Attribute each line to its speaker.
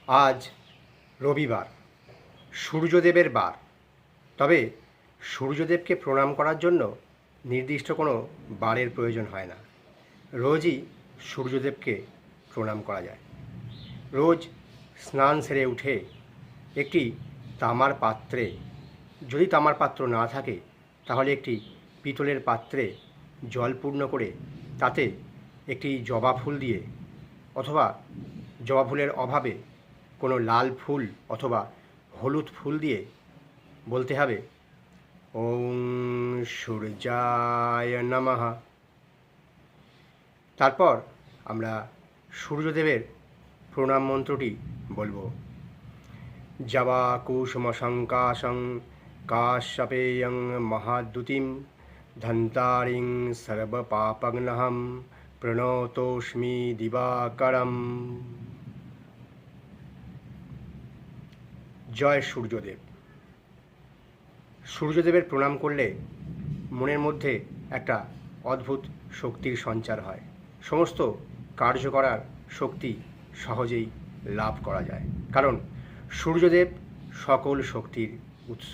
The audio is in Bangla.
Speaker 1: আজ রবিবার, সূর্যদেবের বার। তবে সূর্যদেবকে প্রণাম করার জন্য নির্দিষ্ট কোনো বারের প্রয়োজন হয় না। রোজই সূর্যদেবকে প্রণাম করা যায়। রোজ স্নান সেরে উঠে একটি তামার পাত্রে, যদি তামার পাত্র না থাকে তাহলে একটি পিতলের পাত্রে জল পূর্ণ করে তাতে একটি জবা ফুল দিয়ে, অথবা জবা ফুলের অভাবে কোনো লাল ফুল অথবা হলুদ ফুল দিয়ে বলতে হবে ওং সূর্যায় নমঃ। তারপর আমরা সূর্যদেবের প্রণাম মন্ত্রটি বলবো। জবা কুসুম শঙ্কাশং কাশ্যপেয়ং মহাদ্যুতিম ধন্তারিং সর্বপাপগ্নহম প্রণতোস্মি দিবাকরম। জয় সূর্যদেব। সূর্যদেবের প্রণাম করলে মনের মধ্যে একটা অদ্ভুত শক্তির সঞ্চার হয়। সমস্ত কার্য করার শক্তি সহজেই লাভ করা যায়, কারণ সূর্যদেব সকল শক্তির উৎস।